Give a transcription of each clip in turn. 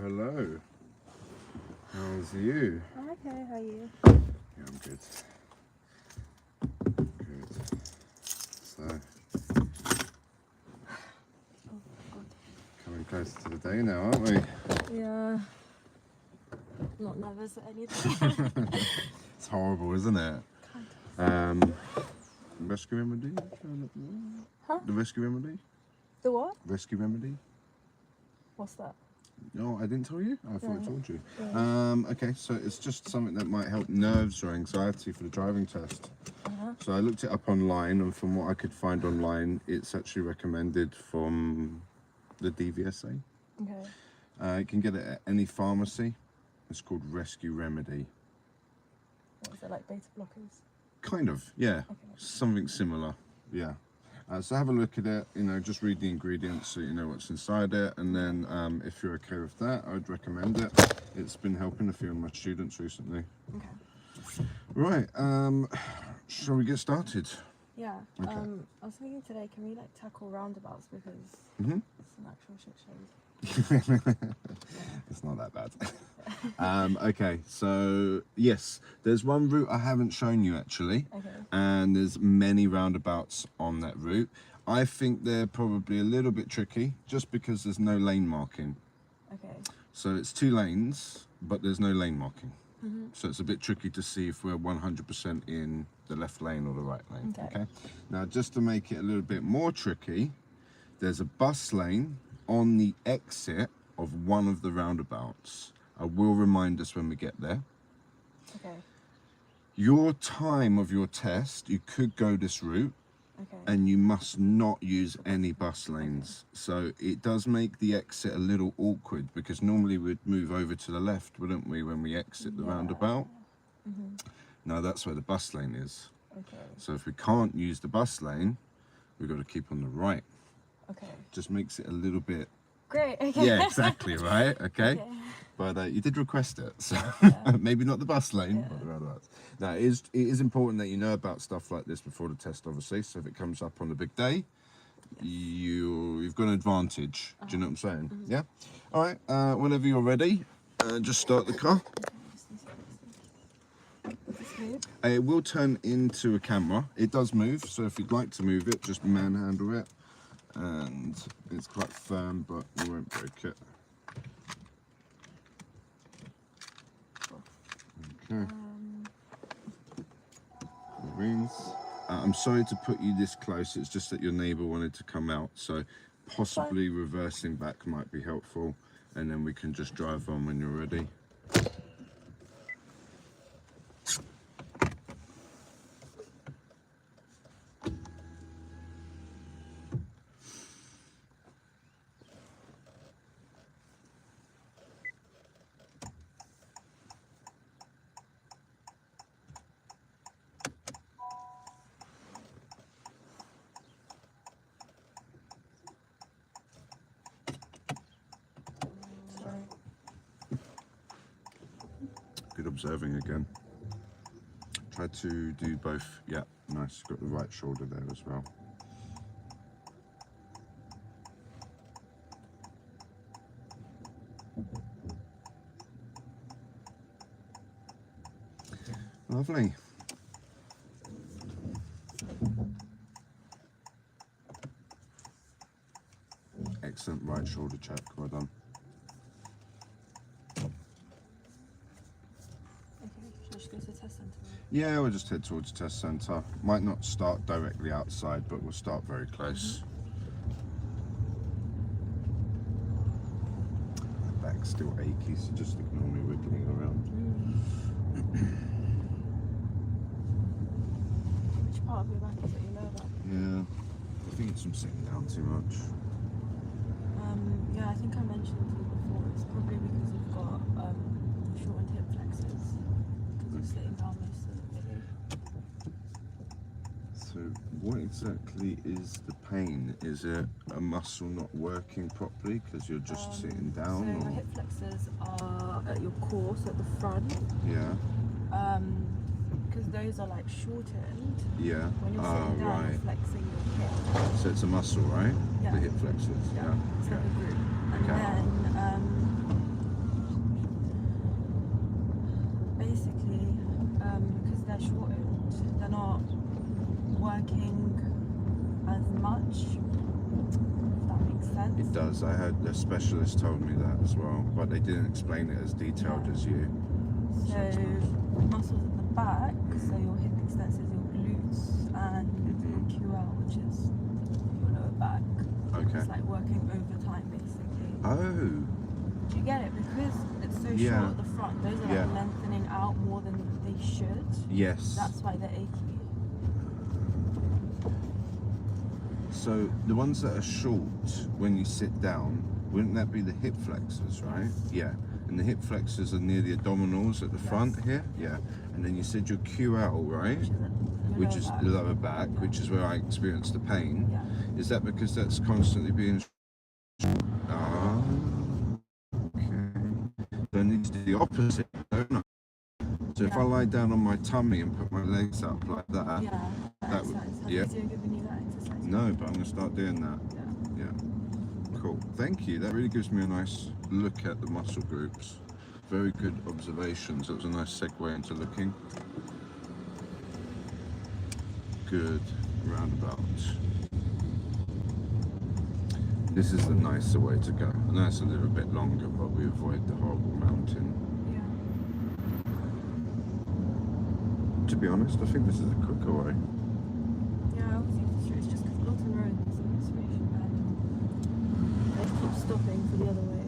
hello. How's you? I'm okay, how are you? Yeah, I'm good. Good. So, coming close to the day now, aren't we? Yeah. Not nervous at anything. It's horrible, isn't it? Rescue remedy? Huh? The rescue remedy? The what? Rescue remedy? What's that? No, I didn't tell you? I thought I told you. Yeah. Okay, so it's just something that might help nerves or anxiety for the driving test. So I looked it up online, and from what I could find online, it's actually recommended from the DVSA. Okay. You can get it at any pharmacy. It's called Rescue Remedy. What is it, like beta blockers? Kind of, yeah. Okay. Something similar, yeah. So have a look at it, just read the ingredients so you know what's inside it, and then if you're okay with that, I'd recommend it. It's been helping a few of my students recently. Okay. Right, shall we get started? Yeah. Okay. I was thinking today, can we like tackle roundabouts because it's an actual shit show. It's not that bad. Okay, so yes, there's one route I haven't shown you actually, and there's many roundabouts on that route. I think they're probably a little bit tricky just because there's no lane marking. Okay. So it's 2 lanes, but there's no lane marking. So it's a bit tricky to see if we're 100% in the left lane or the right lane. Okay. Now, just to make it a little bit more tricky, there's a bus lane on the exit of one of the roundabouts. I will remind us when we get there. Okay. Your time of your test, you could go this route, and you must not use any bus lanes. So it does make the exit a little awkward because normally we'd move over to the left, wouldn't we, when we exit the roundabout? Now that's where the bus lane is. Okay. So if we can't use the bus lane, we've got to keep on the right. Okay. Just makes it a little bit... Great, okay. Yeah, exactly, right? Okay. But you did request it, so maybe not the bus lane, but the roundabouts. Now, it is important that you know about stuff like this before the test, obviously, so if it comes up on the big day, you've got an advantage. Do you know what I'm saying? Yeah? All right, whenever you're ready, just start the car. It will turn into a camera. It does move, so if you'd like to move it, just manhandle it. And it's quite firm, but you won't break it. Okay. Rings. I'm sorry to put you this close, it's just that your neighbour wanted to come out, so possibly reversing back might be helpful, and then we can just drive on when you're ready. Good observing again. Try to do both. Yeah, nice. Got the right shoulder there as well. Lovely. Excellent right shoulder check. Well done. Yeah, we'll just head towards the test centre. Might not start directly outside, but we'll start very close. My back's still achy, so just ignore me wiggling around. Which part of your back is it, you know that? Yeah, I think it's from sitting down too much. Yeah, I think I mentioned to you before, it's probably because you've got shortened hip flexors. Because you're sitting down most of the day. So what exactly is the pain? Is it a muscle not working properly because you're just sitting down? So your hip flexors are at your core, so at the front. Yeah. Because those are like shortened. Yeah. When you're sitting down, you're flexing your hip. So it's a muscle, right? Yeah. The hip flexors. Yeah. It's like a group. And then they're shortened. They're not working as much, if that makes sense. It does. I heard the specialist told me that as well, but they didn't explain it as detailed as you. So muscles at the back, so your hip extensors, your glutes, and your QL, which is your lower back. Okay. It's like working overtime basically. Oh. Do you get it? Because it's so Yeah. short at the front, those are like lengthening out more than they should. Yes. That's why they're achy. So the ones that are short when you sit down, wouldn't that be the hip flexors, right? Yeah. And the hip flexors are near the abdominals at the front here. Yeah. And then you said your QL, right? Which is the lower back, which is where I experienced the pain. Yeah. Is that because that's constantly being? Ah. Okay. So I need to do the opposite, don't I? So if I lie down on my tummy and put my legs up like that, that would, Has physio given you that exercise? No, but I'm going to start doing that. Yeah. Cool. Thank you. That really gives me a nice look at the muscle groups. Very good observations. That was a nice segue into looking. Good. Roundabout. This is the nicer way to go. I know it's a little bit longer, but we avoid the horrible mountain. To be honest, I think this is a quicker way. Yeah, I always use the street. It's just because Alton Road is really bad. They keep stopping for the other way.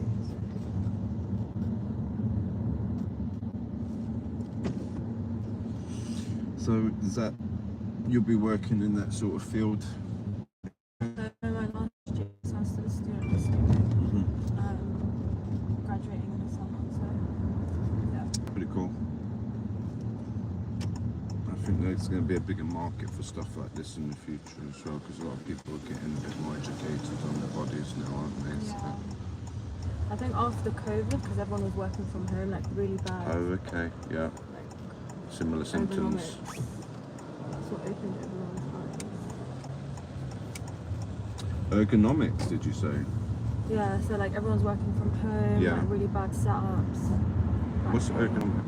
So is that, you'll be working in that sort of field? So my last year, so I'm still a student, graduating in the summer, so yeah. Pretty cool. I think there's going to be a bigger market for stuff like this in the future as well, because a lot of people are getting a bit more educated on their bodies now, aren't they? Yeah. So. I think after COVID, because everyone was working from home, like really bad. Oh, okay, yeah. Like, similar symptoms. That's what opened everyone's eyes. Ergonomics, did you say? Yeah, so like everyone's working from home, Yeah. like really bad setups. What's ergonomics?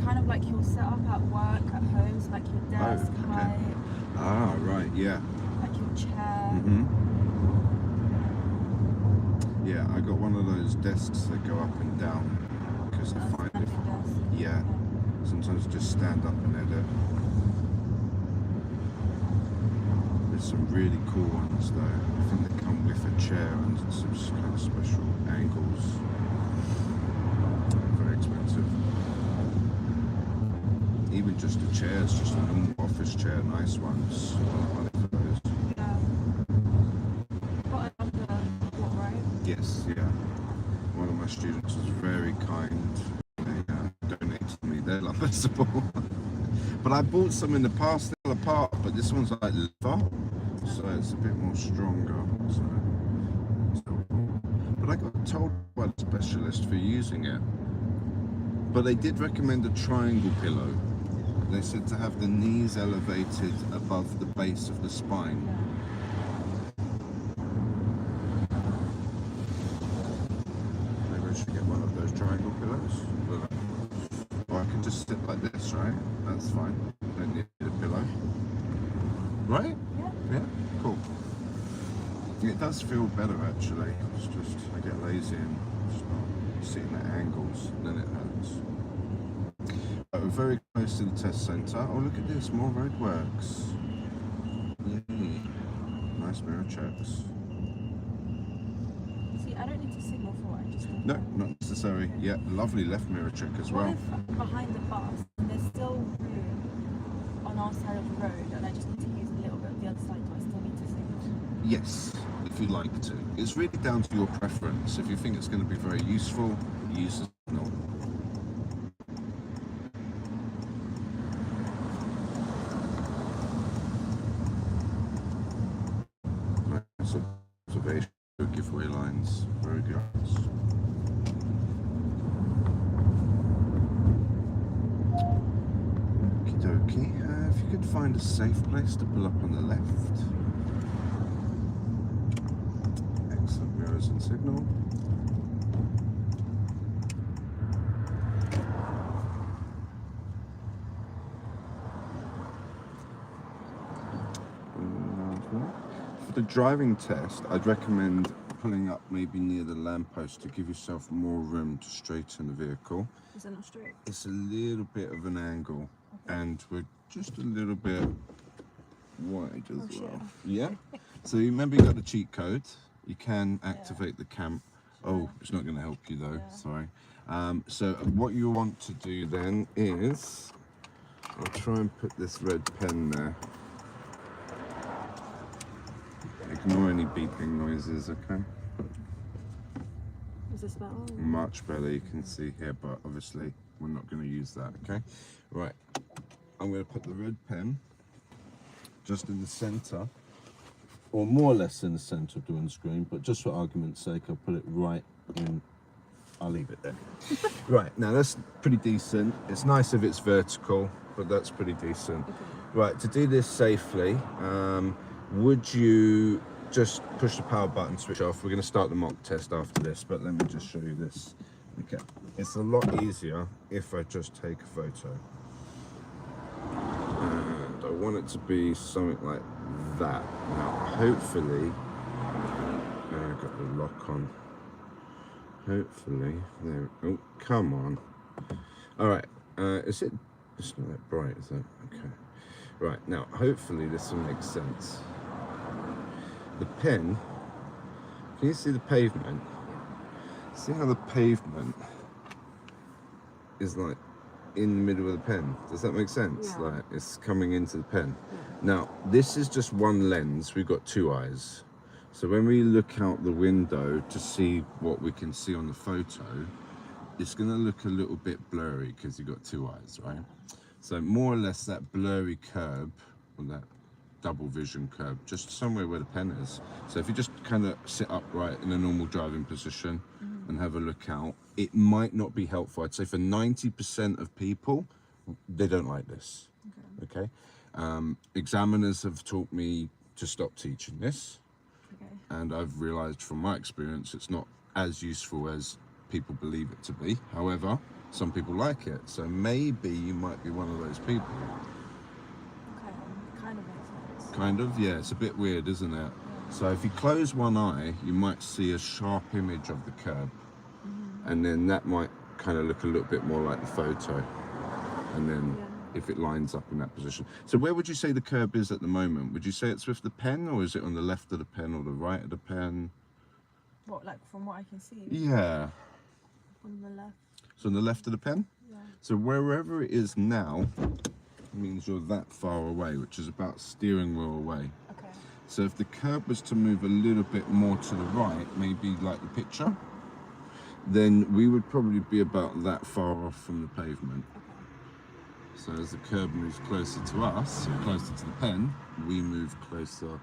Kind of like your setup at work, at home, so like your desk height, Ah, right, yeah. like your chair. Yeah, I got one of those desks that go up and down because I find it. Yeah. Sometimes just stand up and edit. There's some really cool ones though. I think they come with a chair and some kind of special angles. Very expensive. Even just the chairs, just a normal office chair, nice ones. Money for those. Yeah. Got another what, right? Yes, yeah. One of my students was very kind. They donated me their lumbar support. But I bought some in the past, they're apart, but this one's like leather, so it's a bit more stronger. So. But I got told by the specialist for using it. But they did recommend a triangle pillow. They said to have the knees elevated above the base of the spine. Maybe I should get one of those triangle pillows. Or I can just sit like this, right? That's fine. Don't need a pillow. Right? Yeah. Yeah? Cool. It does feel better actually. It's just I get lazy and start sitting at angles, then it hurts. We're very close to the test centre. Oh, look at this, more roadworks. Yay. Nice mirror checks. See, I don't need to signal for what I just did. No, not necessary. Yeah, lovely left mirror check as well. What if behind the bus there's still room on our side of the road and I just need to use a little bit of the other side? Do I still need to signal? Yes, if you like to. It's really down to your preference. If you think it's going to be very useful, use the signal. Nice observation. Giveaway lines. Very good. Okie dokie. If you could find a safe place to pull up on the left. Excellent mirrors and signal. the driving test, I'd recommend pulling up maybe near the lamppost to give yourself more room to straighten the vehicle. Is it not straight? It's a little bit of an angle, and we're just a little bit wide as well. Yeah. So you remember you got the cheat code. You can activate the camp. Oh, it's not going to help you though. Sorry. So what you want to do then is, I'll try and put this red pen there. Ignore any beeping noises, okay? Is this better? Much better, you can see here, but obviously we're not going to use that, okay? Right, I'm going to put the red pen just in the center, or more or less in the center of the windscreen, but just for argument's sake, I'll put it right in. I'll leave it there. Right, now that's pretty decent. It's nice if it's vertical, but that's pretty decent. Right, to do this safely, would you just push the power button, switch off? We're going to start the mock test after this, but let me just show you this. Okay, it's a lot easier if I just take a photo. And I want it to be something like that. Now, hopefully, I've got the lock on. Hopefully, there. Oh, come on. All right, is it? It's not that bright, is it? Okay. Right, now, hopefully this will make sense. The pen, can you see the pavement? See how the pavement is like in the middle of the pen? Does that make sense? Yeah. Like it's coming into the pen. Now, this is just one lens. We've got two eyes. So when we look out the window to see what we can see on the photo, it's going to look a little bit blurry because you've got two eyes, right? So more or less that blurry curb, or that double vision curb, just somewhere where the pen is. So if you just kind of sit upright in a normal driving position and have a look out, it might not be helpful. I'd say for 90% of people, they don't like this. Okay. Examiners have taught me to stop teaching this. And I've realized from my experience, it's not as useful as people believe it to be. However, some people like it. So maybe you might be one of those people. Okay, kind of makes sense. Kind of, yeah, it's a bit weird, isn't it? So if you close one eye, you might see a sharp image of the curb. And then that might kind of look a little bit more like the photo. And then if it lines up in that position. So where would you say the curb is at the moment? Would you say it's with the pen, or is it on the left of the pen or the right of the pen? What, like from what I can see? Yeah. On the left. So on the left of the pen? Yeah. So wherever it is now means you're that far away, which is about steering wheel away. Okay. So if the curb was to move a little bit more to the right, maybe like the picture, then we would probably be about that far off from the pavement. So as the curb moves closer to us, or closer to the pen, we move closer.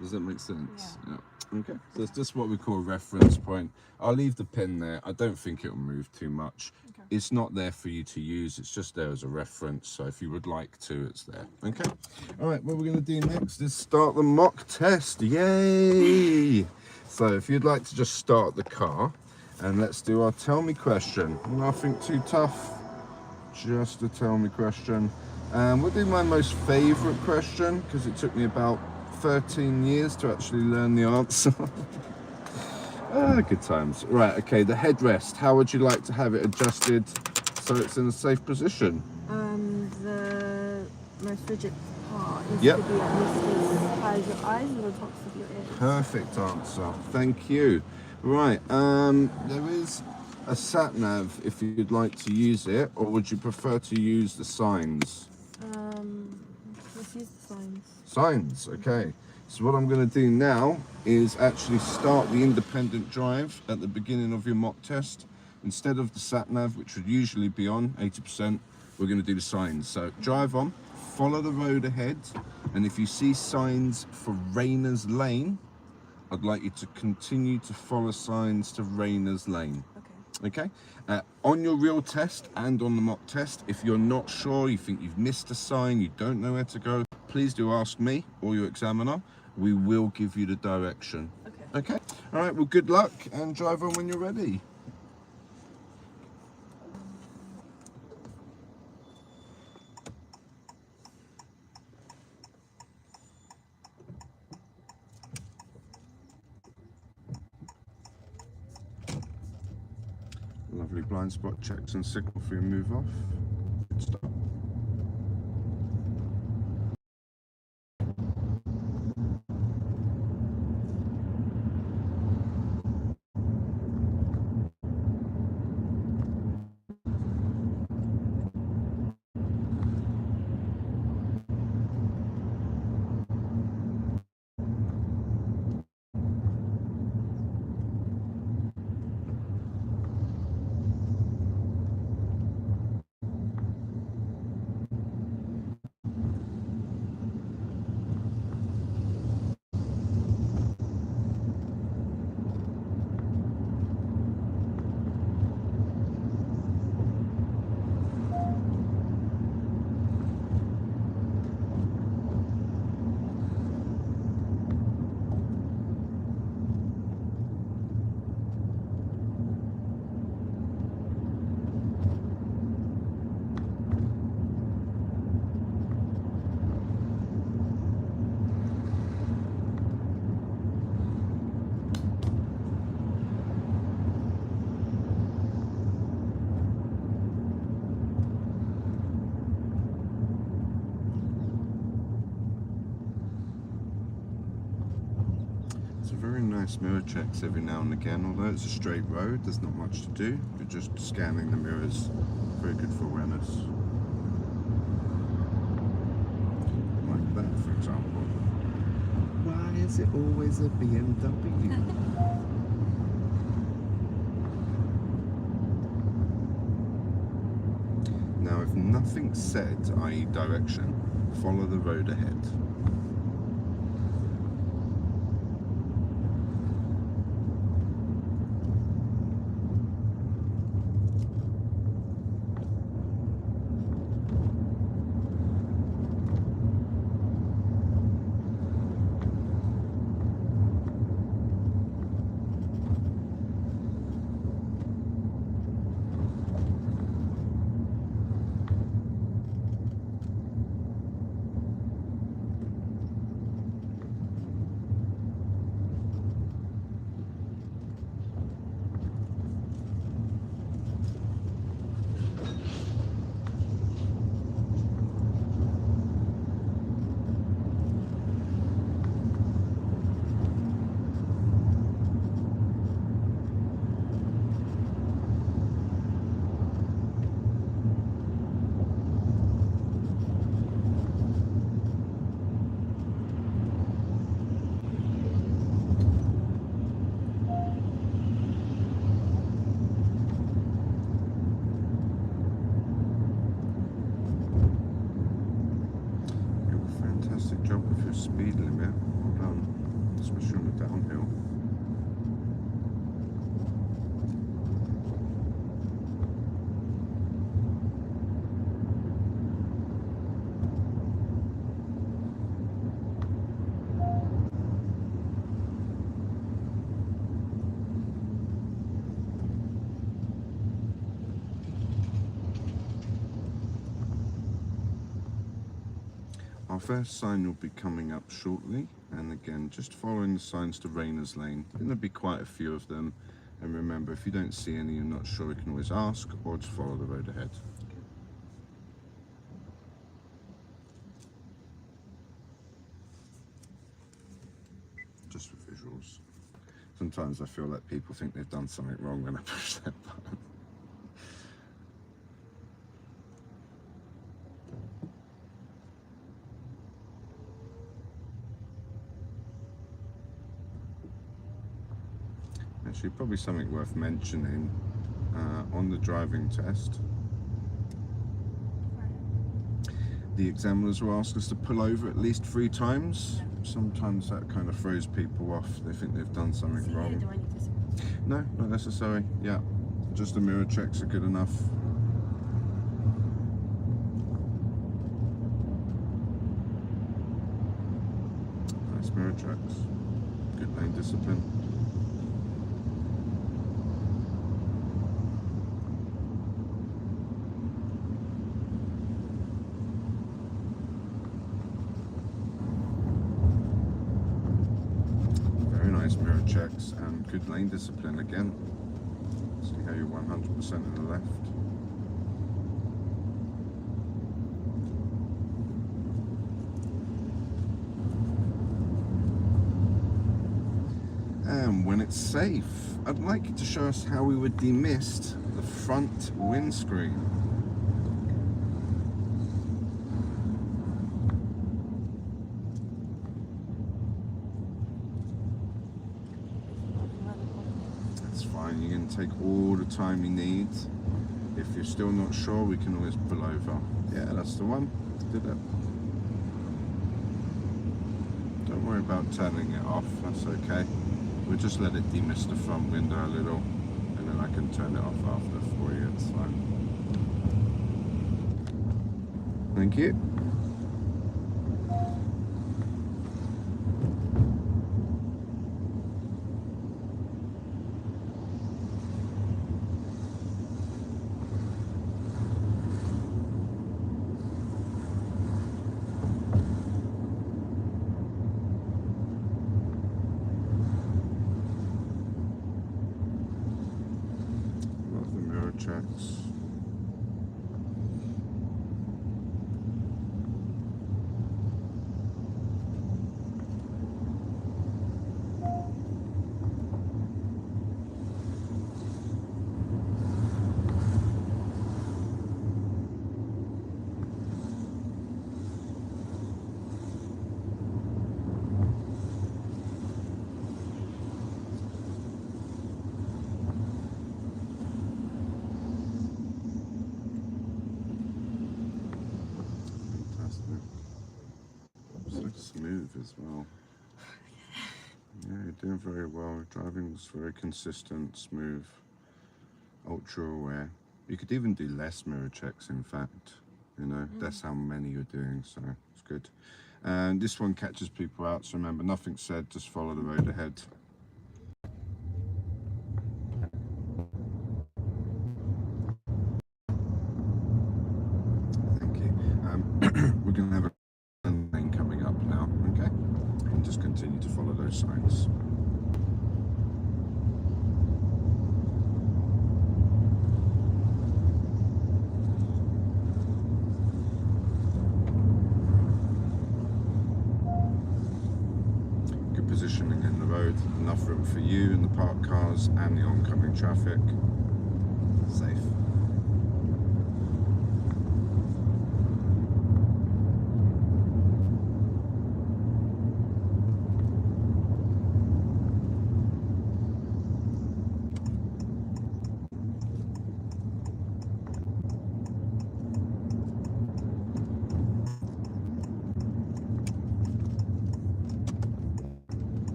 Does that make sense? Yeah. Okay. So it's just what we call a reference point. I'll leave the pen there. I don't think it'll move too much. Okay. It's not there for you to use. It's just there as a reference. So if you would like to, it's there. Okay. All right. What we're going to do next is start the mock test. Yay! So if you'd like to just start the car, and let's do our tell me question. Nothing too tough. Just a tell me question. We'll do my most favourite question because it took me about 13 years to actually learn the answer. Good times. Right, okay, the headrest. How would you like to have it adjusted so it's in a safe position? The most rigid part needs to be at least as high as your eyes and the tops of your ears. Perfect answer. Thank you. Right, there is a sat nav if you'd like to use it, or would you prefer to use the signs? Let's use the signs. Signs, okay. So what I'm going to do now is actually start the independent drive at the beginning of your mock test. Instead of the sat nav, which would usually be on 80%, we're going to do the signs. So drive on, follow the road ahead, and if you see signs for Rayner's Lane, I'd like you to continue to follow signs to Rayner's Lane. Okay. On your real test and on the mock test, if you're not sure, you think you've missed a sign, you don't know where to go, please do ask me or your examiner. We will give you the direction. Okay. All right, well, good luck and drive on when you're ready. Lovely blind spot checks and signal for your move off. Good start. Very nice mirror checks every now and again. Although it's a straight road, there's not much to do. You're just scanning the mirrors. Very good for awareness. Like that, for example. Why is it always a BMW? Now, if nothing's said, i.e. direction, follow the road ahead. Speed limit, well done, especially on the downhill. Our first sign will be coming up shortly, and again just following the signs to Rainer's Lane. And there'll be quite a few of them, and remember, if you don't see any, you're not sure, you can always ask or just follow the road ahead. Just for visuals. Sometimes I feel like people think they've done something wrong when I push that button. Actually, probably something worth mentioning on the driving test. The examiners will ask us to pull over at least 3 times. Sometimes that kind of throws people off. They think they've done something wrong. Do I need to... No, not necessary. Yeah, just the mirror checks are good enough. Nice mirror checks. Good lane discipline. Mirror checks and good lane discipline again. So See how you're 100% in the left. And when it's safe, I'd like you to show us how we would demist the front windscreen. That's fine, you can take all the time you need. If you're still not sure, we can always pull over. Yeah, that's the one. Did it. Don't worry about turning it off, that's okay. We'll just let it demist the front window a little, and then I can turn it off after for you, it's fine. Thank you. Checks. Smooth as well. Yeah, you're doing very well. Driving's very consistent, smooth, ultra aware. You could even do less mirror checks, in fact. You know, that's how many you're doing, so it's good. And this one catches people out, so remember, nothing said, just follow the road ahead. Thank you. We're going to have a lane coming up now, okay? And just continue to follow those signs. Good positioning in the road, enough room for you and the parked cars and the oncoming traffic. Safe.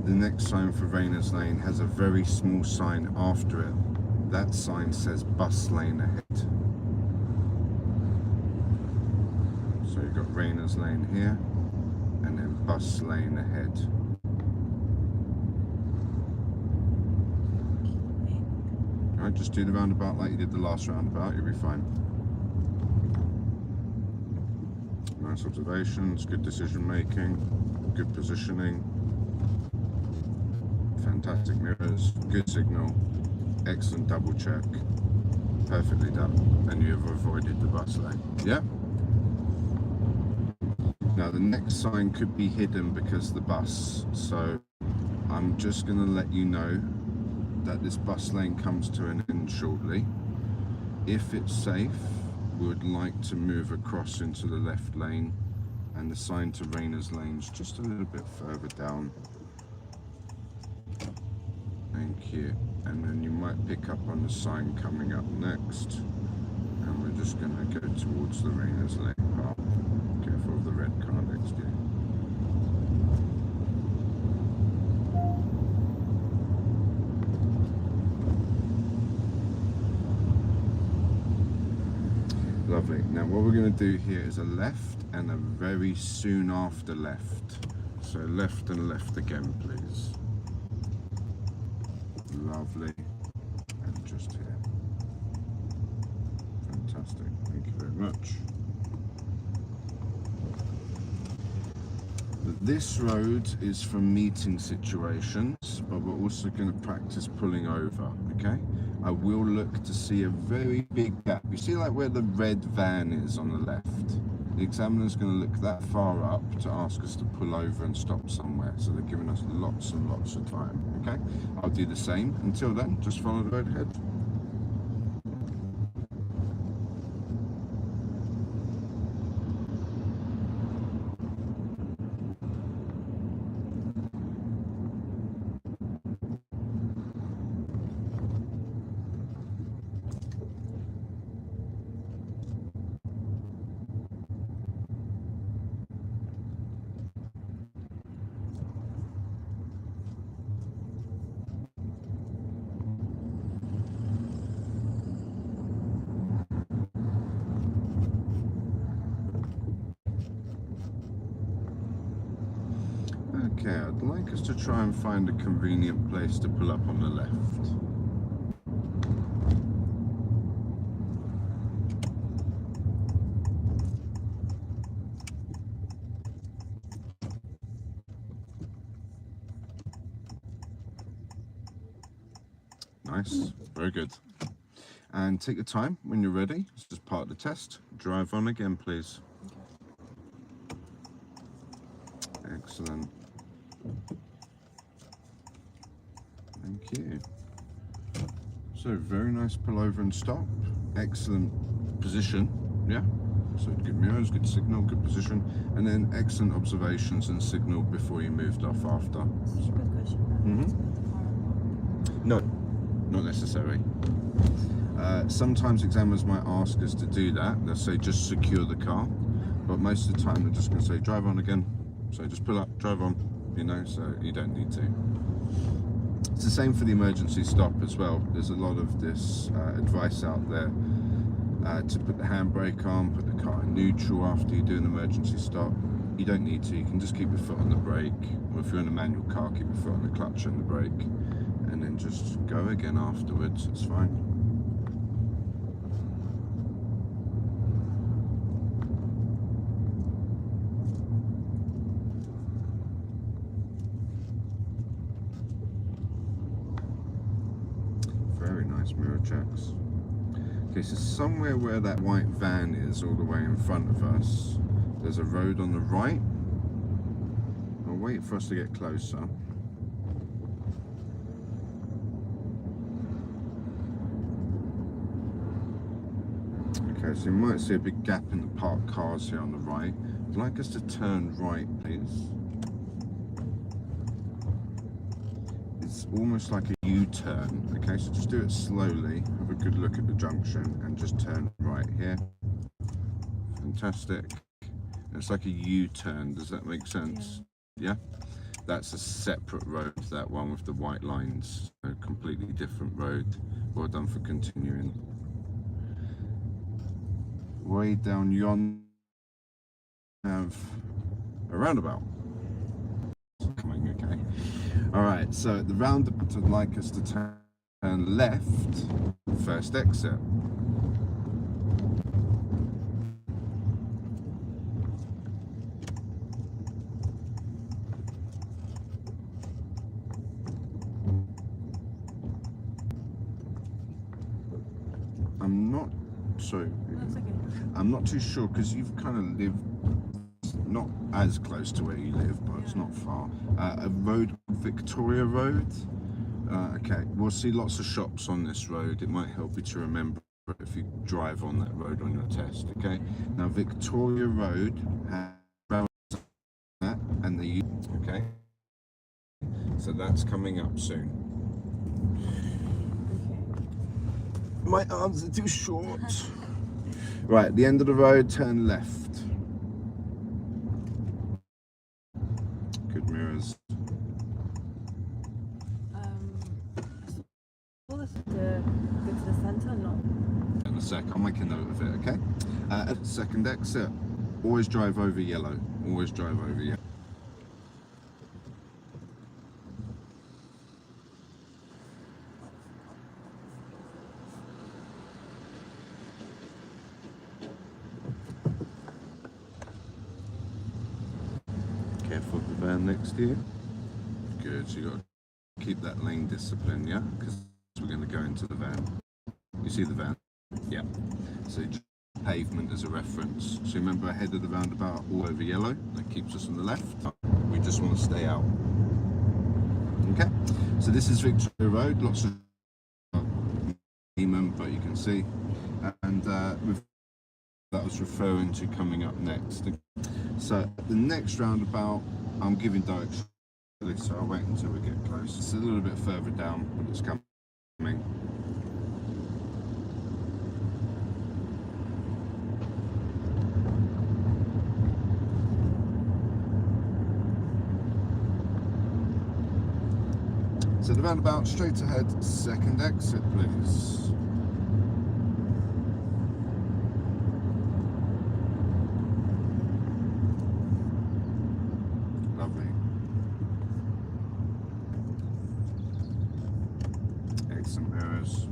The next sign for Rayners Lane has a very small sign after it. That sign says bus lane ahead. So you've got Rayners Lane here and then bus lane ahead. Alright, just do the roundabout like you did the last roundabout, you'll be fine. Nice observations, good decision making, good positioning. Fantastic mirrors, good signal, excellent double check, perfectly done, and you have avoided the bus lane. Yeah? Now the next sign could be hidden because of the bus, so I'm just going to let you know that this bus lane comes to an end shortly. If it's safe, we would like to move across into the left lane, and the sign to Rayners Lane's just a little bit further down. Thank you. And then you might pick up on the sign coming up next. And we're just going to go towards the Rayners Lane part. Careful of the red car next to you. Lovely. Now what we're going to do here is a left and a very soon after left. So left and left again, please. Lovely. And just here. Fantastic, thank you very much. This road is for meeting situations, but we're also going to practice pulling over, okay? I will look to see a very big gap. You see like where the red van is on the left? The examiner's going to look that far up to ask us to pull over and stop somewhere. So they're giving us lots and lots of time, okay? I'll do the same. Until then, just follow the road ahead. Okay, I'd like us to try and find a convenient place to pull up on the left. Nice, very good. And take your time when you're ready. This is part of the test. Drive on again, please. Excellent. Thank you. So very nice pull over and stop. Excellent position, yeah? So good mirrors, good signal, good position, and then excellent observations and signal before you moved off after. Stupid question. No, not necessary. Sometimes examiners might ask us to do that. They'll say just secure the car, but most of the time they're just going to say drive on again. So just pull up, drive on, you know, so you don't need to. It's the same for the emergency stop as well. There's a lot of this advice out there to put the handbrake on, put the car in neutral after you do an emergency stop. You don't need to, you can just keep your foot on the brake, or if you're in a manual car, keep your foot on the clutch and the brake, and then just go again afterwards, it's fine. Very nice mirror checks. Okay, so somewhere where that white van is, all the way in front of us, there's a road on the right. I'll wait for us to get closer. Okay, so you might see a big gap in the parked cars here on the right. I'd like us to turn right, please. It's almost like a U-turn, okay, so just do it slowly, have a good look at the junction and just turn right here. Fantastic. It's like a U-turn, does that make sense? Yeah? That's a separate road, that one with the white lines, a completely different road. Well done for continuing. Way down yonder, have a roundabout. Coming, okay. All right, so the roundabout would like us to turn left, first exit. I'm not too sure because you've kind of lived not as close to where you live, but it's not far. A road, Victoria Road. Okay, we'll see lots of shops on this road. It might help you to remember if you drive on that road on your test. Okay, now Victoria Road has that and the okay, so that's coming up soon. My arms are too short. Right, the end of the road, turn left. Good mirrors. Well, this is to go to the centre, not. In a sec, I'll make a note of it, okay? At the second exit, always drive over yellow. Always drive over yellow. next to you. Good, so you got to keep that lane discipline, yeah? Because we're going to go into the van. You see the van? Yeah. So pavement as a reference. So remember ahead of the roundabout, all over yellow, that keeps us on the left. We just want to stay out. Okay, so this is Victoria Road, lots of but you can see, and that was referring to coming up next. So the next roundabout, I'm giving direction, so I'll wait until we get close. It's a little bit further down, but it's coming. So the roundabout, straight ahead, second exit, please. Lovely. Excellent mirrors.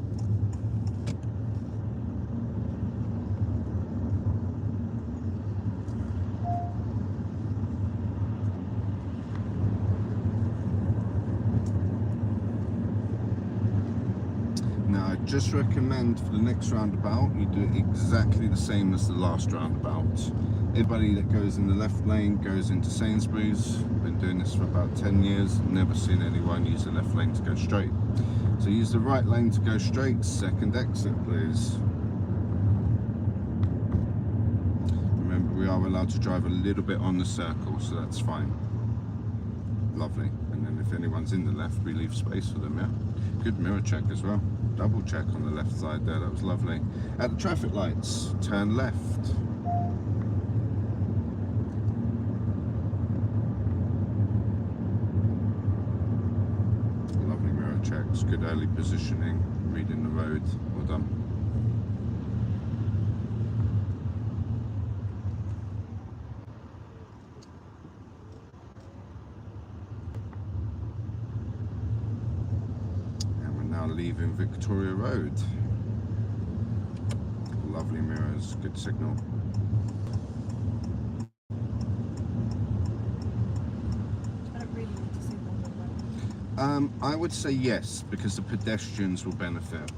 Now, I just recommend for the next roundabout, you do it exactly the same as the last roundabout. Everybody that goes in the left lane goes into Sainsbury's. Been doing this for about 10 years, never seen anyone use the left lane to go straight. So use the right lane to go straight, second exit please. Remember, we are allowed to drive a little bit on the circle, so that's fine. Lovely. And then if anyone's in the left, we leave space for them, yeah? Good mirror check as well. Double check on the left side there, that was lovely. At the traffic lights, turn left. Lovely mirror checks, good early positioning, reading the road, well done. Leaving Victoria Road. Lovely mirrors, good signal. I don't really need to signal. I would say yes, because the pedestrians will benefit.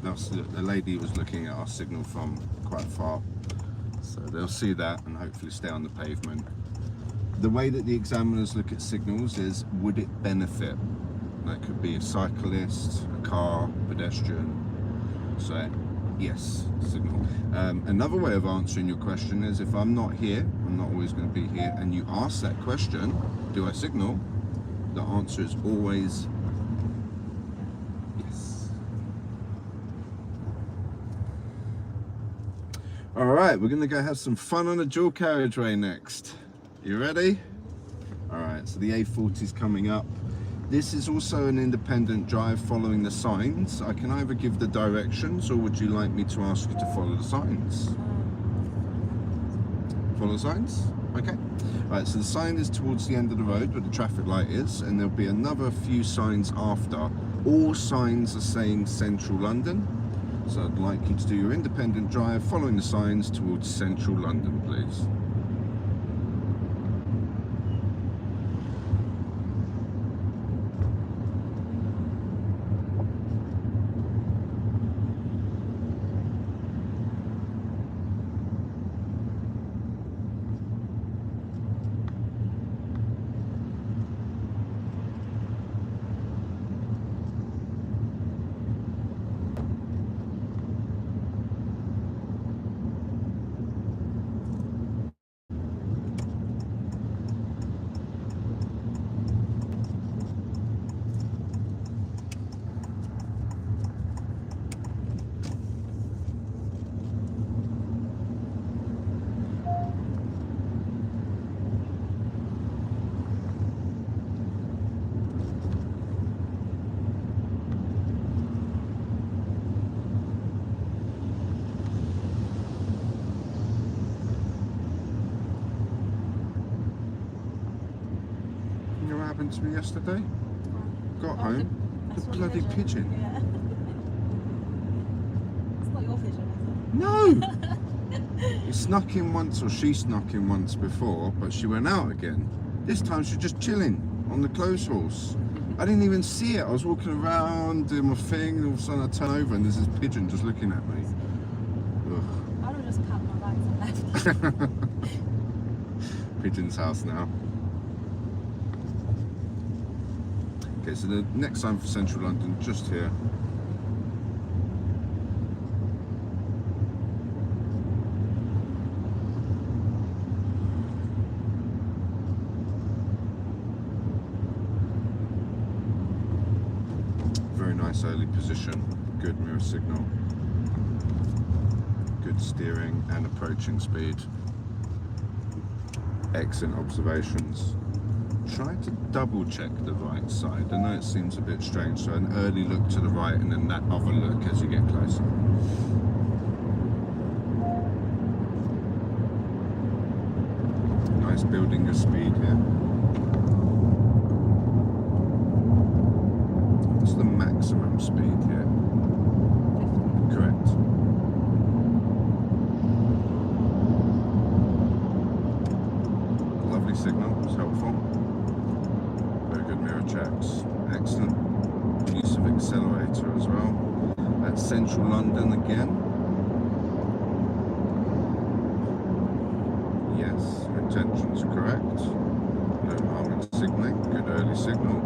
That's the lady was looking at our signal from quite far, so they'll see that and hopefully stay on the pavement. The way that the examiners look at signals is, would it benefit? That could be a cyclist, a car, pedestrian. So yes, signal. Another way of answering your question is, if I'm not here, I'm not always going to be here, and you ask that question, do I signal? The answer is always yes. All right, we're going to go have some fun on a dual carriageway next. You ready? All right, so the A40 is coming up. This is also an independent drive following the signs. I can either give the directions, or would you like me to ask you to follow the signs? Follow the signs? Okay. Right, so the sign is towards the end of the road where the traffic light is, and there'll be another few signs after. All signs are saying Central London. So I'd like you to do your independent drive following the signs towards Central London, please. Happened to me yesterday. Got home, the bloody pigeon. Yeah. It's not your pigeon, is it? No! He snuck in once, or she snuck in once before, but she went out again. This time she's just chilling on the clothes horse. I didn't even see it. I was walking around doing my thing, and all of a sudden I turn over and there's this pigeon just looking at me. Ugh. I would have just cut my bags and left. Pigeon's house now. Okay, so the next sign for central London, just here. Very nice early position, good mirror signal, good steering and approaching speed. Excellent observations. Try to double check the right side. I know it seems a bit strange, so an early look to the right and then that other look as you get closer. Nice building your speed here. What's the maximum speed here? 50. Correct. Lovely signal, it's helpful. Very good mirror checks. Excellent use of accelerator as well. That's central London again. Yes, your intentions are correct. No harm in signalling. Good early signal.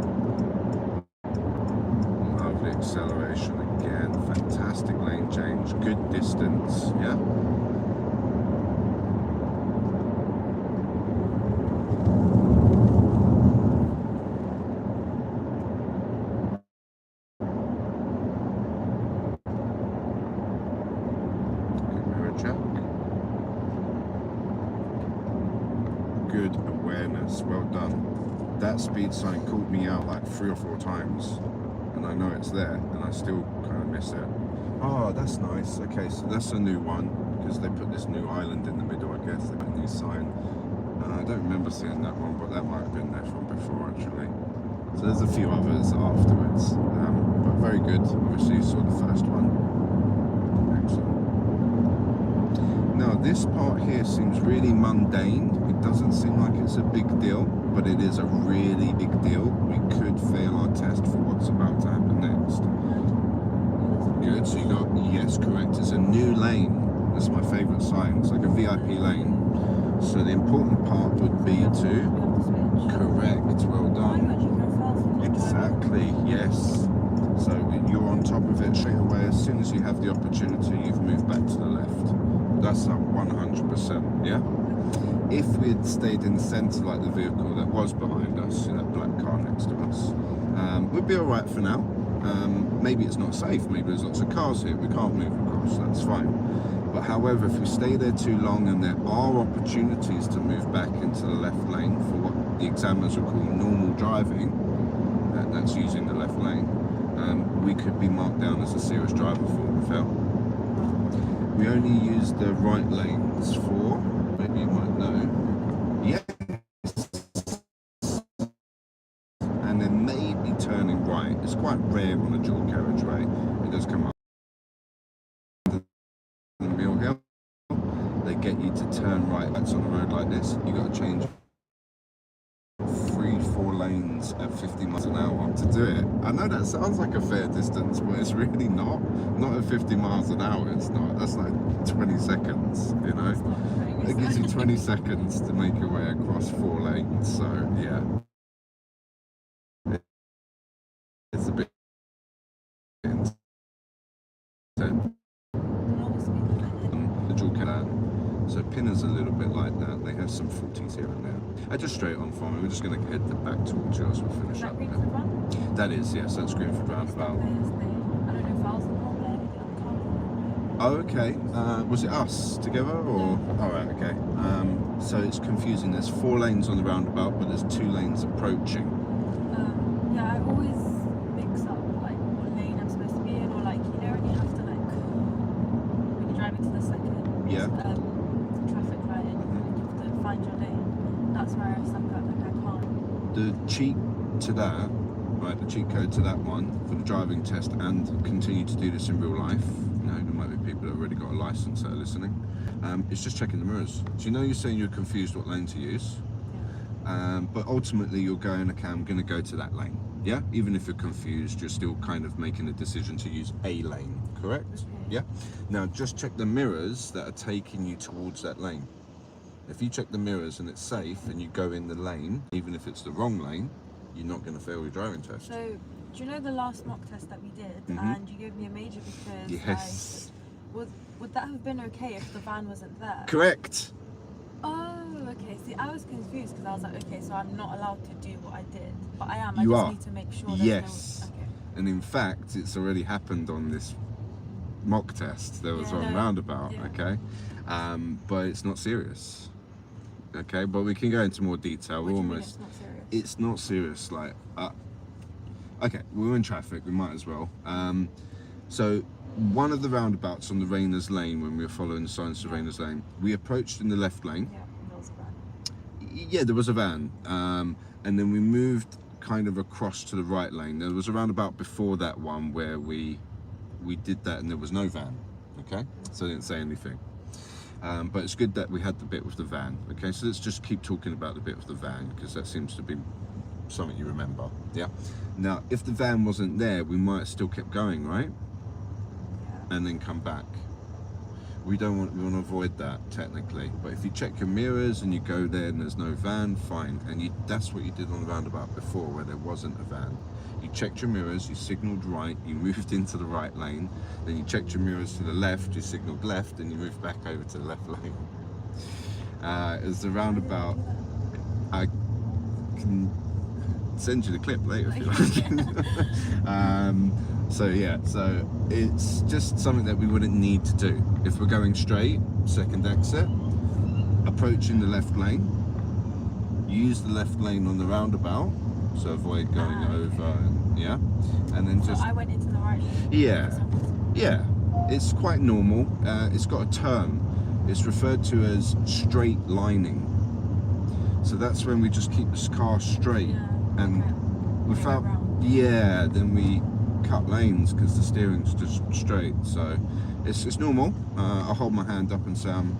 Lovely acceleration again. Fantastic lane change. Good distance. Yeah. Good awareness, well done. That speed sign called me out like 3 or 4 times, and I know it's there, and I still kind of miss it. Oh, that's nice. Okay, so that's a new one, because they put this new island in the middle, I guess. They put a new sign. I don't remember seeing that one, but that might have been there from before, actually. So there's a few others afterwards, but very good. Obviously, you saw the first one. Excellent. Now this part here seems really mundane. It doesn't seem like it's a big deal, but it is a really big deal. We could fail our test for what's about to happen next. Good, so you got, yes, correct. It's a new lane. That's my favourite sign. It's like a VIP lane. So the important part would be to... Correct, well done. Exactly, yes. So you're on top of it straight away. As soon as you have the opportunity, you've moved back to the left. That's up 100%, yeah? If we had stayed in the centre like the vehicle that was behind us, that black car next to us, we'd be alright for now. Maybe it's not safe, maybe there's lots of cars here, we can't move across, that's fine. But however, if we stay there too long and there are opportunities to move back into the left lane for what the examiners will call normal driving, that's using the left lane, we could be marked down as a serious driver fault fail. We only use the right lanes for, maybe you might know, yes, and then maybe turning right. It's quite rare on a dual carriageway. It does come up the Mill Hill. They get you to turn right. That's on a road like this. You got to change 3-4 lanes at 50 miles an hour to do it. I know that sounds like a fair distance, but it's really not. Not at 50 miles an hour, it's not. That's like 20 seconds, you know? It gives you 20 seconds to make your way across 4 lanes, so yeah. It's a bit intense. The dual cab. So Pinner's a little bit like that. They have some 40s here and there. Just straight on for me. We're just going to head back towards yours. We'll finish up there. That is, yes, that's Greenford roundabout. I don't know if I was the wrong lane. Oh, okay. Was it us together or? Yeah. All right, okay. So it's confusing. There's 4 lanes on the roundabout, but there's 2 lanes approaching. Yeah, I always mix up like what lane I'm supposed to be in, or like when you have to like when you're driving to the second. Yeah. Traffic light and you have to find your lane. That's where I suck up and I can't. The cheat to that, right, the cheat code to that one for the driving test, and continue to do this in real life, you know, there might be people that have already got a license that are listening, it's just checking the mirrors. So you know you're saying you're confused what lane to use? Yeah. But ultimately you're going, okay, I'm going to go to that lane. Yeah, even if you're confused, you're still kind of making a decision to use a lane, correct? Okay. Yeah. Now just check the mirrors that are taking you towards that lane. If you check the mirrors and it's safe and you go in the lane, even if it's the wrong lane, you're not going to fail your driving test. So, do you know the last mock test that we did, and you gave me a major because Yes. would that have been okay if the van wasn't there? Correct. Oh, okay. See, I was confused because I was like, okay, so I'm not allowed to do what I did, but I am. You I just are. need to make sure. There's Yes. No, okay. And in fact, it's already happened on this mock test. There was one roundabout, okay? But it's not serious. Okay, but we can go into more detail. What do you mean Almost. it's not serious? It's not serious. Like, okay, we're in traffic. We might as well. So one of the roundabouts on the Rayners Lane, when we were following the signs to Rayners Lane, we approached in the left lane. Yeah, there was a van. Yeah, there was a van, and then we moved kind of across to the right lane. There was a roundabout before that one where we did that and there was no van. Okay, so I didn't say anything. But it's good that we had the bit with the van. Okay, so let's just keep talking about the bit with the van because that seems to be something you remember. Yeah. Now, if the van wasn't there, we might have still kept going, right? Yeah. And then come back. We want to avoid that technically. But if you check your mirrors and you go there and there's no van, fine. And that's what you did on the roundabout before where there wasn't a van. You checked your mirrors, you signalled right, you moved into the right lane, then you checked your mirrors to the left, you signalled left, and you moved back over to the left lane. As the roundabout, I can send you the clip later if you like. So yeah, so it's just something that we wouldn't need to do. If we're going straight, second exit, approaching the left lane, use the left lane on the roundabout, so avoid going over, and then just... So I went into the right lane. Yeah, it's quite normal. It's got a term. It's referred to as straight lining. So that's when we just keep this car straight, and without, then we cut lanes because the steering's just straight. So it's normal. I'll hold my hand up and say I'm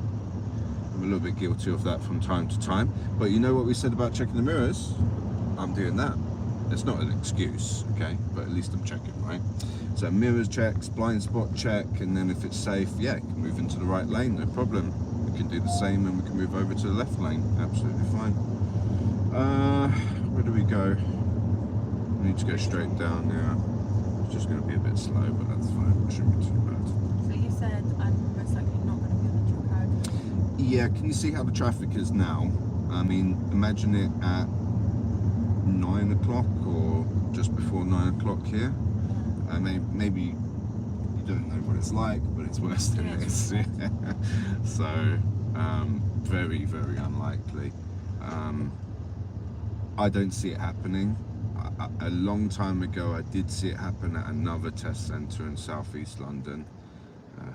a little bit guilty of that from time to time. But you know what we said about checking the mirrors? I'm doing that. It's not an excuse, okay, but at least I'm checking, right? So mirrors checks, blind spot check, and then if it's safe, yeah, you can move into the right lane, no problem. We can do the same and we can move over to the left lane, absolutely fine. Where do we go? We need to go straight down now. It's just going to be a bit slow, but that's fine, it shouldn't be too bad. So you said I'm most likely not going to be on the dual carriageway. Yeah, can you see how the traffic is now? I mean, imagine it at 9 o'clock or just before 9 o'clock here. Maybe you don't know what it's like, but it's worse than this. So very, very unlikely. I don't see it happening. A long time ago I did see it happen at another test centre in southeast London,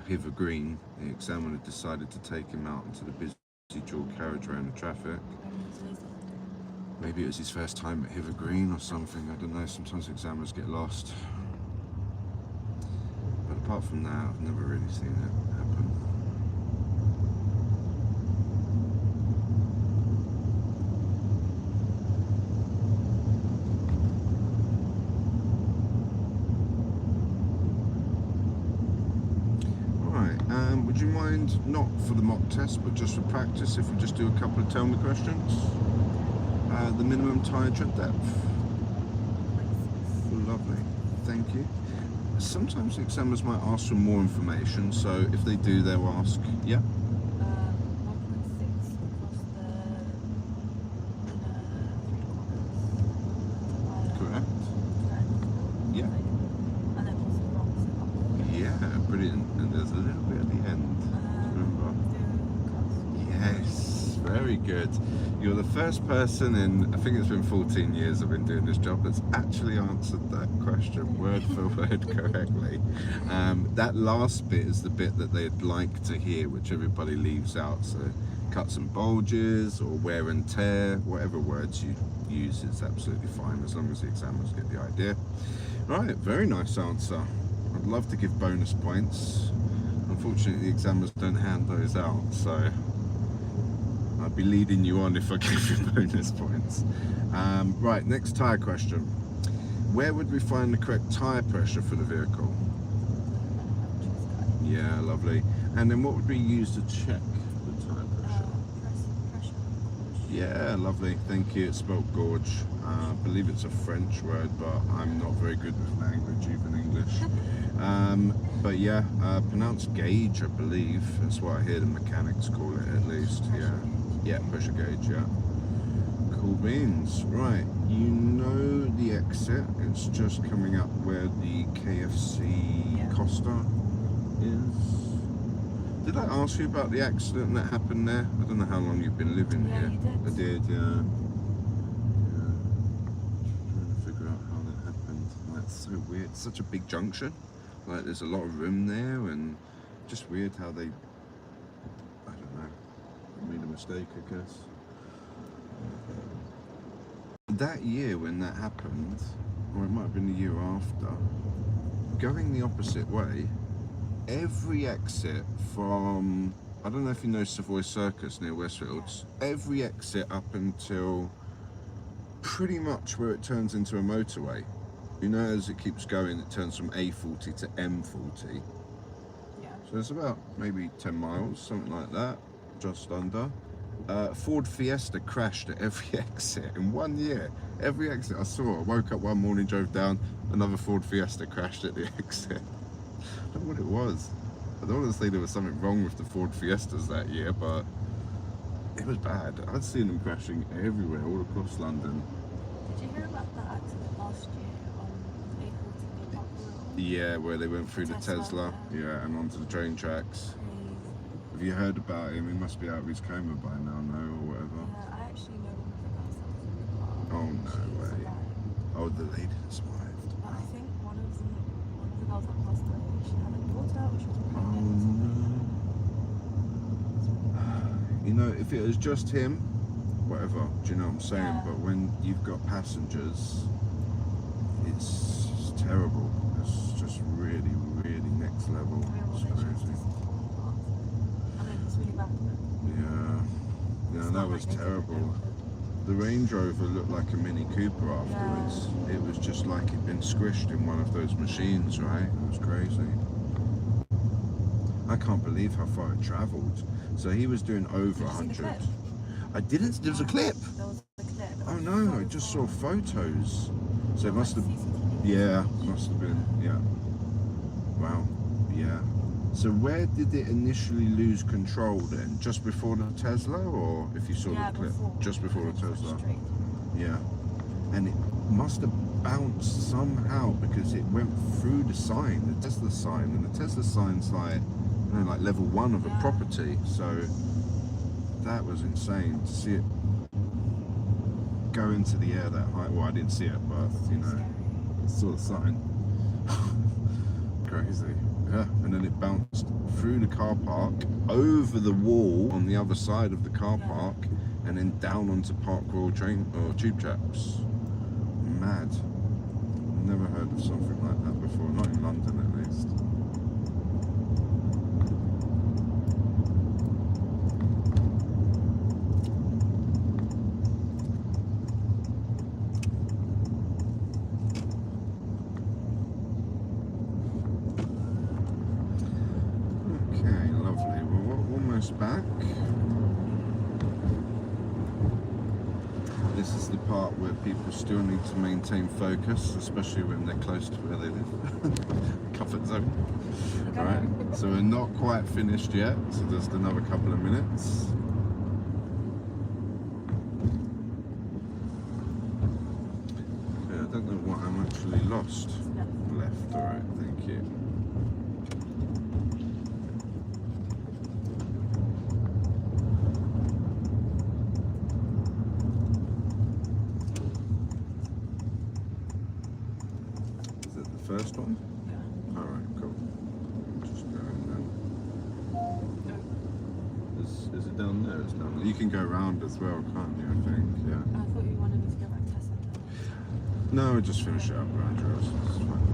Hither Green. The examiner decided to take him out into the busy dual carriageway in the traffic. Maybe it was his first time at Hither Green or something, I don't know, sometimes examiners get lost. But apart from that, I've never really seen it happen. Alright, would you mind, not for the mock test, but just for practice, if we just do a couple of tell me questions? The minimum tyre tread depth. Lovely, thank you. Sometimes the examiners might ask for more information, so if they do, they'll ask, yeah? 1.6 across the Correct. Yeah. And then also wrong. Yeah, brilliant. And there's a little bit at the end. Remember? Yes, very good. You're the first person in, I think it's been 14 years I've been doing this job, that's actually answered that question word for word correctly. That last bit is the bit that they'd like to hear, which everybody leaves out. So cuts and bulges or wear and tear, whatever words you use is absolutely fine as long as the examiners get the idea. Right, very nice answer. I'd love to give bonus points. Unfortunately, the examiners don't hand those out, so I'd be leading you on if I gave you bonus points. Right, next tyre question. Where would we find the correct tyre pressure for the vehicle? Yeah, lovely. And then what would we use to check the tyre pressure? Pressure. Yeah, lovely. Thank you. It's spelled gorge. I believe it's a French word, but I'm not very good with language, even English. But yeah, pronounced gauge, I believe. That's what I hear the mechanics call it, at least. Yeah, pressure gauge. Yeah. Cool beans. Right, you know the exit. It's just coming up where the KFC Costa is. Did I ask you about the accident that happened there? I don't know how long you've been living here. You did. I did, yeah. Trying to figure out how that happened. That's so weird. It's such a big junction. Like, there's a lot of room there, and just weird how they, I don't know, made a mistake, I guess. That year when that happened, or it might have been the year after, going the opposite way, every exit from, I don't know if you know Savoy Circus near Westfields, every exit up until pretty much where it turns into a motorway. You know, as it keeps going, it turns from A40 to M40. Yeah. So it's about maybe 10 miles, something like that, just under. Ford Fiesta crashed at every exit in 1 year. Every exit I saw, I woke up one morning, drove down, another Ford Fiesta crashed at the exit. I don't know what it was. I don't want to say there was something wrong with the Ford Fiestas that year, but it was bad. I'd seen them crashing everywhere, all across London. Did you hear about that accident last year on A40 near Park Royal? Yeah, where they went through the Tesla, yeah, and onto the train tracks. Have you heard about him? He must be out of his coma by now, no, or whatever. Yeah, I actually know one of the girls that was in the car. Oh, no way. Survived. Oh, the lady that survived. But I think one of the girls that passed away, she had a daughter, or she was Oh, pregnant. no. You know, if it was just him, whatever, do you know what I'm saying? Yeah. But when you've got passengers, it's terrible. It's just really, really next level. It's crazy. Yeah, that was terrible. The Range Rover looked like a Mini Cooper afterwards. Yeah. It was just like it'd been squished in one of those machines, right? It was crazy. I can't believe how far it travelled. So he was doing over 100. I didn't. There was a clip. There was a clip. Oh no, I just saw photos. So it must have. Yeah, must have been. Yeah. Wow. Yeah. So where did it initially lose control then? Just before the Tesla, or if you saw the clip? Just before the Tesla. Yeah. And it must have bounced somehow because it went through the sign, the Tesla sign, and the Tesla sign's like, you know, like level 1 of a property. So that was insane to see it go into the air that high. Well, I didn't see it, but you know, I saw the sign. Crazy. Yeah, and then it bounced through the car park, over the wall on the other side of the car park, and then down onto Park Royal train or tube tracks. Mad. Never heard of something like that before, not in London at least. Back. This is the part where people still need to maintain focus, especially when they're close to where they live. Comfort zone. Alright, so we're not quite finished yet, so just another couple of minutes. Okay, I don't know what I'm actually lost. Left, alright, thank you. First one? Yeah. Alright, cool. Just going then. Is it down there? It's down there. You can go around as well, can't you, I think? Yeah. I thought you wanted me to go back to Tesla. No, just finish it up around yours. It's fine.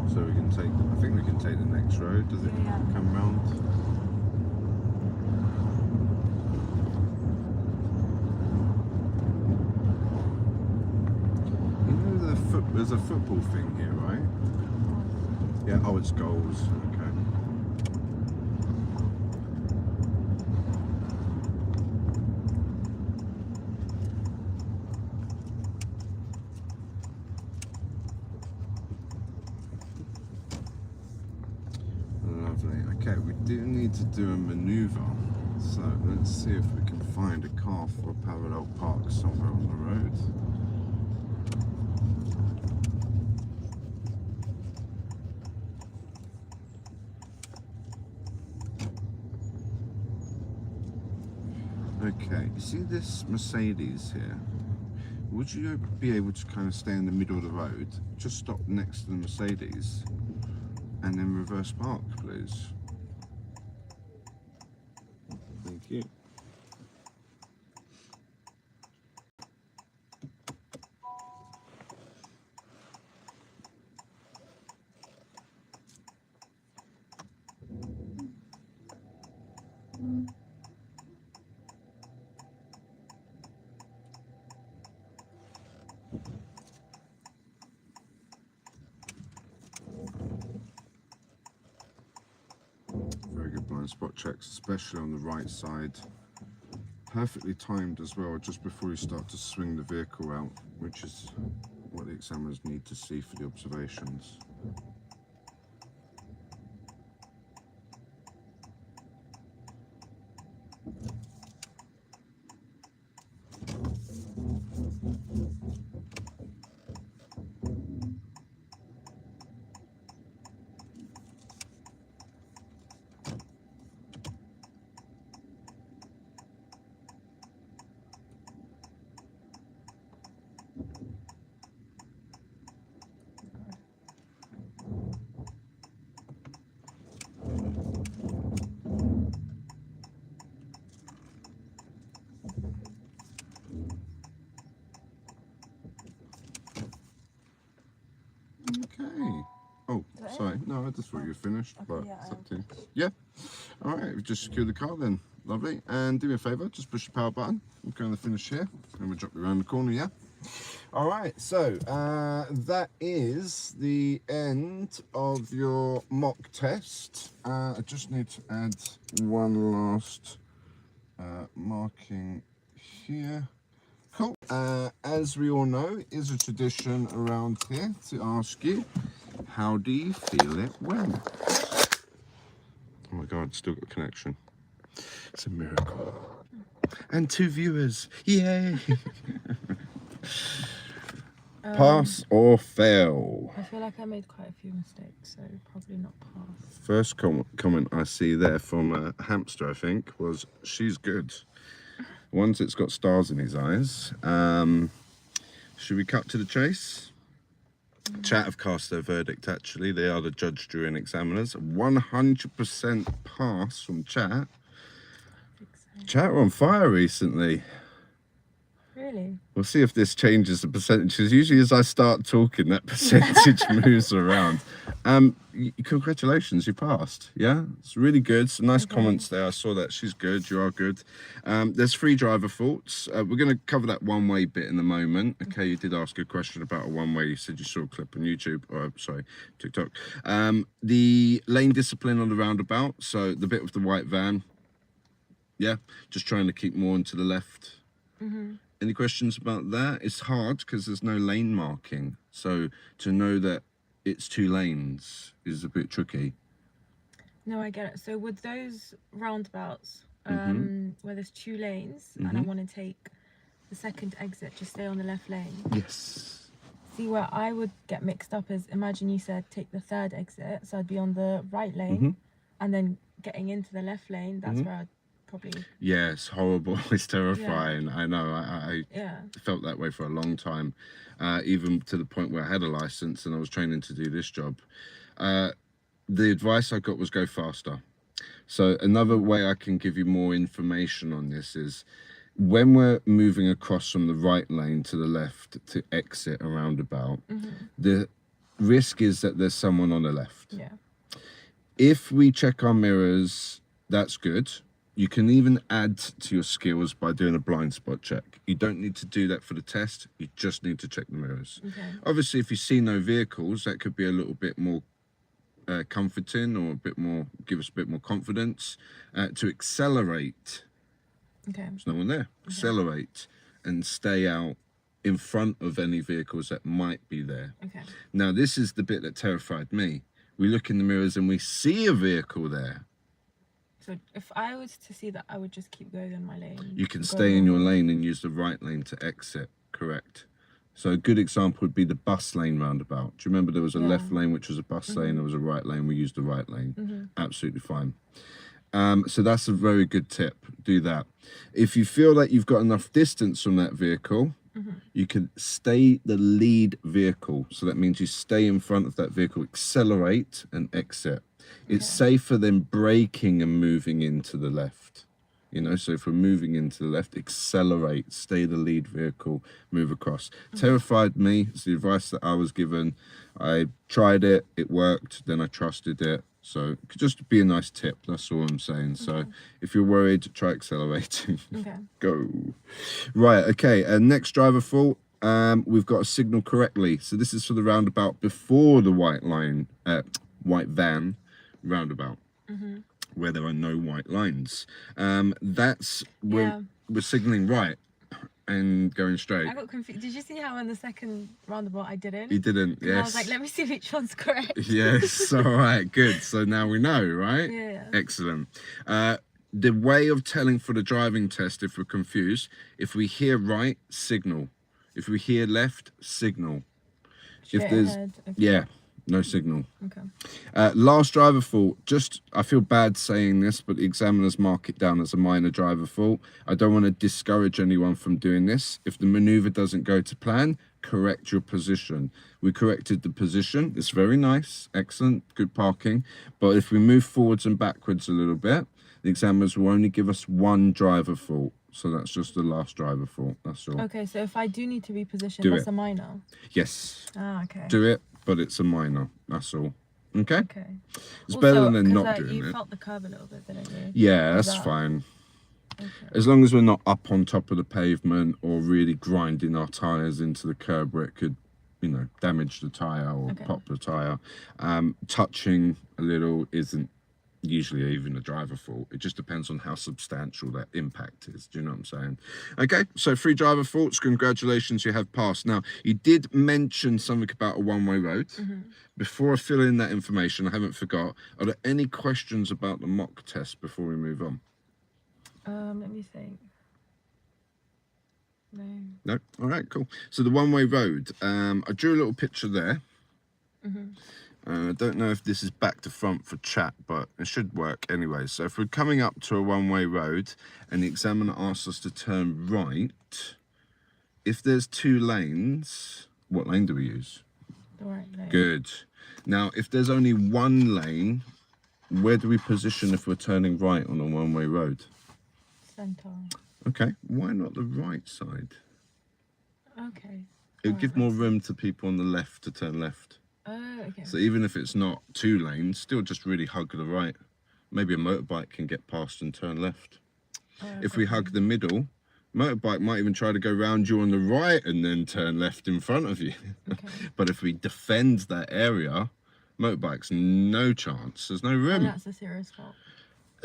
So we can take, I think we can take the next road. Does it come round? there's a football thing here, right? Yeah. Oh, it's goals. Okay. Lovely. Okay, we do need to do a manoeuvre. So let's see if we can find a car for a parallel park somewhere on the road. Okay, you see this Mercedes here? Would you be able to kind of stay in the middle of the road, just stop next to the Mercedes, and then reverse park, please? Thank you. Very good blind spot checks, especially on the right side. Perfectly timed as well, just before you start to swing the vehicle out, which is what the examiners need to see for the observations. Okay. Oh, sorry. No, I just thought you were finished, but yeah, it's up to you. Yeah. All right. We've just secured the car then. Lovely. And do me a favour, just push the power button. We're going to finish here, and we'll drop you around the corner. Yeah. All right. So that is the end of your mock test. I just need to add one last marking here. Cool. As we all know, it is a tradition around here to ask you, how do you feel it went? Oh my God, still got a connection. It's a miracle. And 2 viewers. Yay! Pass or fail? I feel like I made quite a few mistakes, so probably not pass. First comment I see there from a hamster, I think, was, she's good. Once it's got stars in his eyes. Should we cut to the chase? Chat have cast their verdict, actually. They are the judge, jury and examiners. 100% pass from chat. Chat are on fire recently. Really? We'll see if this changes the percentages. Usually as I start talking, that percentage moves around. Congratulations, you passed. Yeah, it's really good. Some nice comments there. I saw that. She's good. You are good. There's 3 driver faults. We're going to cover that one-way bit in a moment. Okay, you did ask a question about a one-way. You said you saw a clip on YouTube, or sorry, TikTok. The lane discipline on the roundabout. So the bit with the white van. Yeah, just trying to keep more into the left. Any questions about that? It's hard because there's no lane marking. So to know that it's 2 lanes is a bit tricky. No, I get it. So with those roundabouts, where there's 2 lanes, and I want to take the second exit, just stay on the left lane. Yes. See, where I would get mixed up is, imagine you said take the 3rd exit, so I'd be on the right lane, and then getting into the left lane, that's where I'd probably... Yeah, it's horrible. It's terrifying. Yeah. I know. I felt that way for a long time, even to the point where I had a license and I was training to do this job. The advice I got was go faster. So another way I can give you more information on this is when we're moving across from the right lane to the left to exit a roundabout, the risk is that there's someone on the left. Yeah. If we check our mirrors, that's good. You can even add to your skills by doing a blind spot check. You don't need to do that for the test. You just need to check the mirrors. Okay. Obviously, if you see no vehicles, that could be a little bit more comforting, or a bit more, give us a bit more confidence to accelerate. Okay. There's no one there. Accelerate and stay out in front of any vehicles that might be there. Okay. Now, this is the bit that terrified me. We look in the mirrors and we see a vehicle there. So if I was to see that, I would just keep going in my lane. You can stay in your lane and use the right lane to exit, correct? So a good example would be the bus lane roundabout. Do you remember there was a left lane, which was a bus lane, there was a right lane, we used the right lane. Absolutely fine. So that's a very good tip, do that. If you feel that you've got enough distance from that vehicle, you can stay the lead vehicle. So that means you stay in front of that vehicle, accelerate and exit. It's safer than braking and moving into the left. You know, so if we're moving into the left, accelerate, stay the lead vehicle, move across. Terrified me. It's the advice that I was given. I tried it, it worked, then I trusted it. So it could just be a nice tip, that's all I'm saying. So if you're worried, try accelerating. Go. Right, okay, next driver fault. We've got to signal correctly. So this is for the roundabout before the white line, white van roundabout, where there are no white lines. That's when we're signaling right and going straight. I got confused. Did you see how in the second roundabout I didn't? You didn't, yes. I was like, let me see which one's correct. Yes, all right, good. So now we know, right? Yeah. Excellent. The way of telling for the driving test, if we're confused, if we hear right, signal. If we hear left, signal. Straight if there's ahead. Okay. Yeah, no signal. Okay. Last driver fault, just, I feel bad saying this, but the examiners mark it down as a minor driver fault. I don't want to discourage anyone from doing this. If the maneuver doesn't go to plan, correct your position. We corrected the position. It's very nice, excellent, good parking. But if we move forwards and backwards a little bit, the examiners will only give us one driver fault. So that's just the last driver fault, that's all. Okay, so if I do need to reposition, that's a minor? Yes. Ah, okay. Do it, but it's a minor, that's all. Okay? Okay. It's Also, better than not 'cause, doing you it. felt the curve a little bit, didn't you? Yeah, that's fine. Okay. As long as we're not up on top of the pavement or really grinding our tyres into the curb where it could, you know, damage the tyre or pop the tyre. Touching a little isn't usually even a driver fault. It just depends on how substantial that impact is. Do you know what I'm saying? Okay, so 3 driver faults. Congratulations, you have passed. Now, you did mention something about a one-way road. Before I fill in that information, I haven't forgot. Are there any questions about the mock test before we move on? Let me think. No. No? All right, cool. So the one-way road, I drew a little picture there. I don't know if this is back to front for chat, but it should work anyway. So if we're coming up to a one-way road and the examiner asks us to turn right, if there's 2 lanes, what lane do we use? The right lane. Good. Now, if there's only 1 lane, where do we position if we're turning right on a one-way road? Centre. Okay, why not the right side? Okay. It would give more room to people on the left to turn left. Oh, okay. So even if it's not 2 lanes, still just really hug the right. Maybe a motorbike can get past and turn left. If we hug the middle, motorbike might even try to go round you on the right and then turn left in front of you. But if we defend that area, motorbike's no chance. There's no room. Oh, that's a serious fault.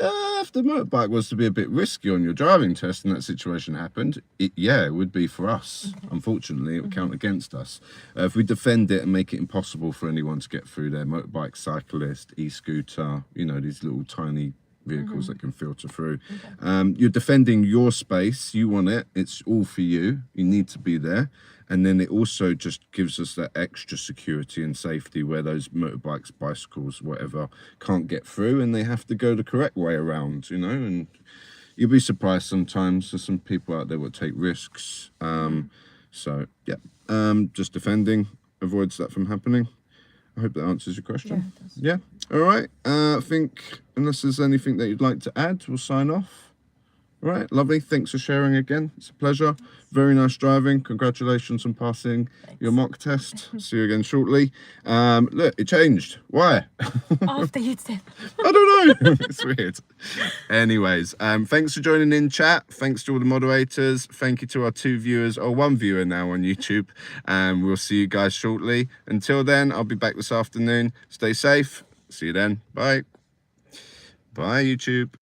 If the motorbike was to be a bit risky on your driving test and that situation happened, it would be for us. Unfortunately, it would count against us. If we defend it and make it impossible for anyone to get through there, motorbike, cyclist, e-scooter, you know, these little tiny vehicles that can filter through. You're defending your space, you want it, it's all for you, you need to be there. And then it also just gives us that extra security and safety where those motorbikes, bicycles, whatever, can't get through and they have to go the correct way around, you know. And you'll be surprised sometimes. There's some people out there that take risks. So, yeah, just defending avoids that from happening. I hope that answers your question. Yeah, it does. Yeah, all right. I think unless there's anything that you'd like to add, we'll sign off. All right, lovely. Thanks for sharing again. It's a pleasure. Very nice driving. Congratulations on passing your mock test. See you again shortly. Look, it changed. Why? After you said. I don't know. It's weird. Anyways, thanks for joining in, chat. Thanks to all the moderators. Thank you to our 2 viewers, or 1 viewer now on YouTube. And we'll see you guys shortly. Until then, I'll be back this afternoon. Stay safe. See you then. Bye. Bye, YouTube.